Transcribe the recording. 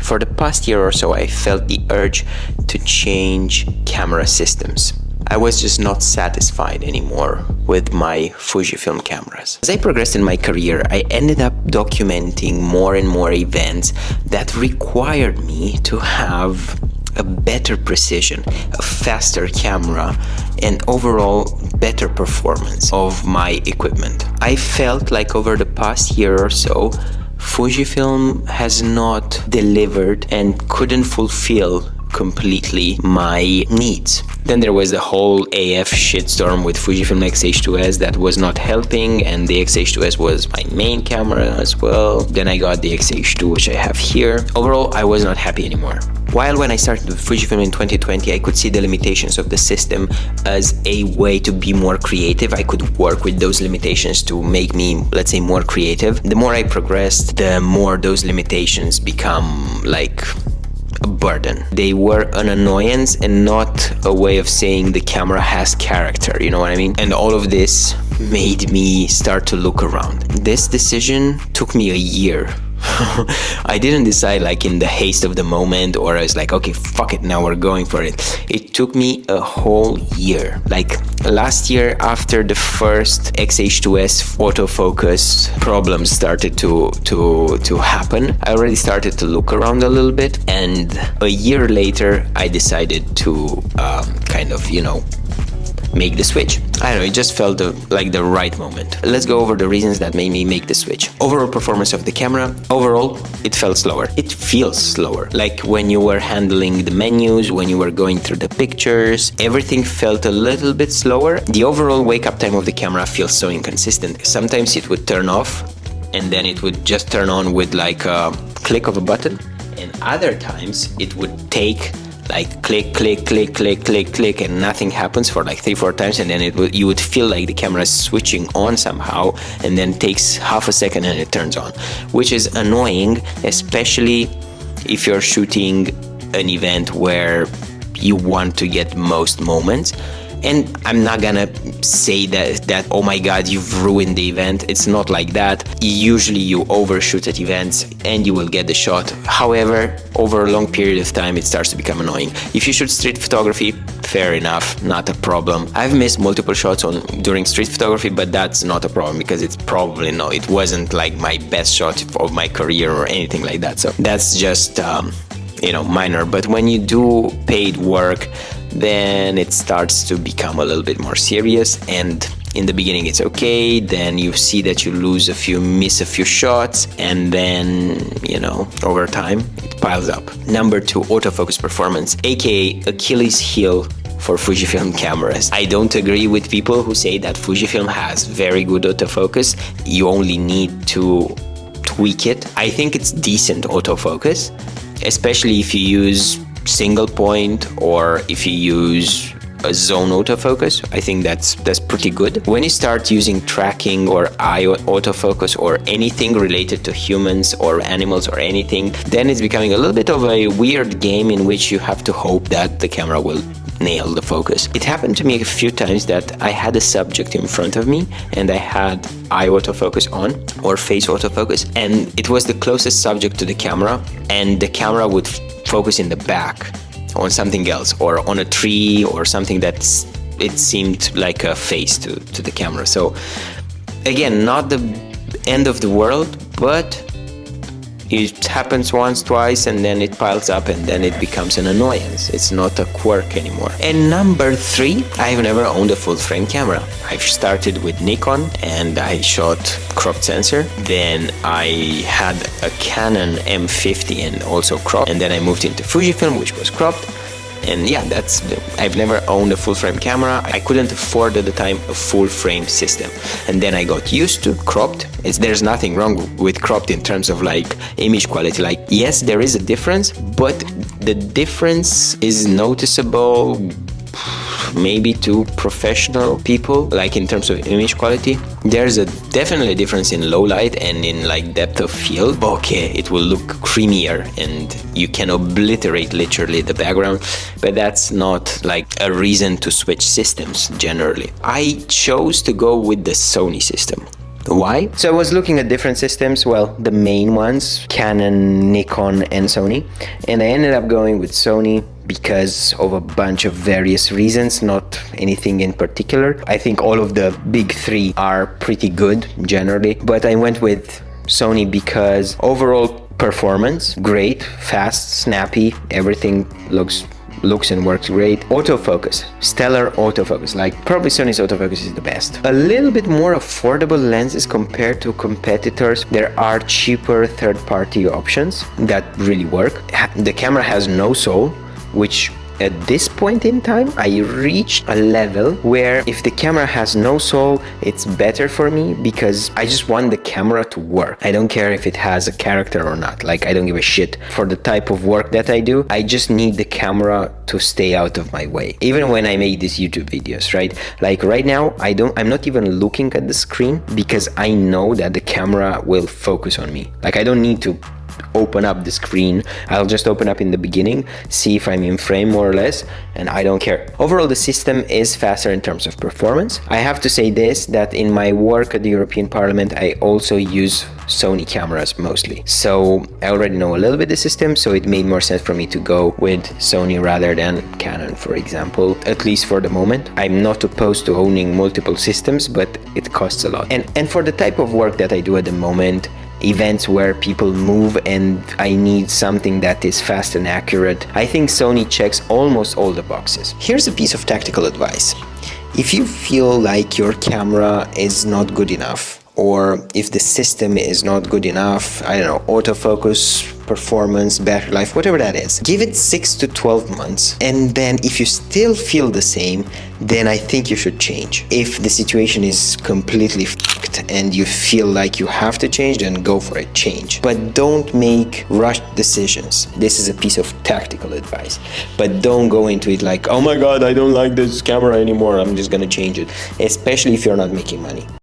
For the past year or so, I felt the urge to change camera systems. I was just not satisfied anymore with my Fujifilm cameras. As I progressed in my career, I ended up documenting more and more events that required me to have a better precision, a faster camera, and overall better performance of my equipment. I felt like over the past year or so, Fujifilm has not delivered and couldn't fulfill completely my needs. Then there was the whole AF shitstorm with Fujifilm X-H2S that was not helping, and the X-H2S was my main camera as well. Then I got the X-H2, which I have here. Overall, I was not happy anymore. While when I started with Fujifilm in 2020, I could see the limitations of the system as a way to be more creative. I could work with those limitations to make me, let's say, more creative. The more I progressed, the more those limitations become like a burden. They were an annoyance and not a way of saying the camera has character, you know what I mean? And all of this made me start to look around. This decision took me a year. I didn't decide like in the haste of the moment, or I was like, okay, fuck it, now we're going for it. It took me a whole year. Like last year, after the first X-H2S autofocus problems started to happen, I already started to look around a little bit, and a year later I decided to kind of, you know, make the switch. I don't know, it just felt like the right moment. Let's go over the reasons that made me make the switch. Overall performance of the camera. Overall, it felt slower. It feels slower. Like when you were handling the menus, when you were going through the pictures, everything felt a little bit slower. The overall wake-up time of the camera feels so inconsistent. Sometimes it would turn off and then it would just turn on with like a click of a button. And other times it would take like click, click, click, click, click, click, and nothing happens for like 3-4 times, and then you would feel like the camera is switching on somehow, and then takes half a second and it turns on, which is annoying, especially if you're shooting an event where you want to get most moments. And I'm not gonna say that oh my god, you've ruined the event. It's not like that. Usually you overshoot at events and you will get the shot. However, over a long period of time it starts to become annoying. If you shoot street photography, fair enough, not a problem. I've missed multiple shots during street photography, but that's not a problem because it's probably it wasn't like my best shot of my career or anything like that. So that's just you know, minor. But when you do paid work, then it starts to become a little bit more serious, and in the beginning it's okay, then you see that you miss a few shots, and then, you know, over time it piles up. Number 2, autofocus performance, aka Achilles heel for Fujifilm cameras. I don't agree with people who say that Fujifilm has very good autofocus. You only need to tweak it. I think it's decent autofocus, especially if you use single point or if you use a zone autofocus. I think that's pretty good. When you start using tracking or eye autofocus or anything related to humans or animals or anything, then it's becoming a little bit of a weird game in which you have to hope that the camera will nail the focus. It happened to me a few times that I had a subject in front of me and I had eye autofocus on or face autofocus, and it was the closest subject to the camera, and the camera would focus in the back on something else or on a tree or something it seemed like a face to the camera. So again, not the end of the world, but it happens once, twice, and then it piles up, and then it becomes an annoyance. It's not a quirk anymore. And number 3, I've never owned a full-frame camera. I've started with Nikon, and I shot cropped sensor. Then I had a Canon M50 and also cropped. And then I moved into Fujifilm, which was cropped. And yeah, I've never owned a full-frame camera. I couldn't afford at the time a full-frame system. And then I got used to cropped. There's nothing wrong with cropped in terms of like image quality. Like, yes, there is a difference, but the difference is noticeable maybe to professional people, like in terms of image quality. There's definitely a difference in low light and in like depth of field. Okay, it will look creamier and you can obliterate literally the background, but that's not like a reason to switch systems generally. I chose to go with the Sony system. Why? So I was looking at different systems, well, the main ones, Canon, Nikon, and Sony, and I ended up going with Sony because of a bunch of various reasons, not anything in particular. I think all of the big three are pretty good generally, but I went with Sony because overall performance, great, fast, snappy, everything looks and works great. Autofocus, stellar autofocus, like probably Sony's autofocus is the best. A little bit more affordable lenses compared to competitors. There are cheaper third-party options that really work. The camera has no soul, which at this point in time, I reached a level where if the camera has no soul, it's better for me because I just want the camera to work. I don't care if it has a character or not. Like, I don't give a shit. For the type of work that I do, I just need the camera to stay out of my way. Even when I make these YouTube videos, right? Like right now, I'm not even looking at the screen because I know that the camera will focus on me. Like, I don't need to open up the screen. I'll just open up in the beginning, see if I'm in frame more or less, and I don't care. Overall, the system is faster in terms of performance. I have to say this, that in my work at the European Parliament, I also use Sony cameras mostly. So I already know a little bit the system, so it made more sense for me to go with Sony rather than Canon, for example, at least for the moment. I'm not opposed to owning multiple systems, but it costs a lot. And for the type of work that I do at the moment, events where people move and I need something that is fast and accurate, I think Sony checks almost all the boxes. Here's a piece of tactical advice. If you feel like your camera is not good enough, or if the system is not good enough, I don't know, autofocus, performance, battery life, whatever that is, give it 6 to 12 months. And then if you still feel the same, then I think you should change. If the situation is completely fucked and you feel like you have to change, then go for it, change. But don't make rushed decisions. This is a piece of tactical advice. But don't go into it like, oh my God, I don't like this camera anymore, I'm just gonna change it. Especially if you're not making money.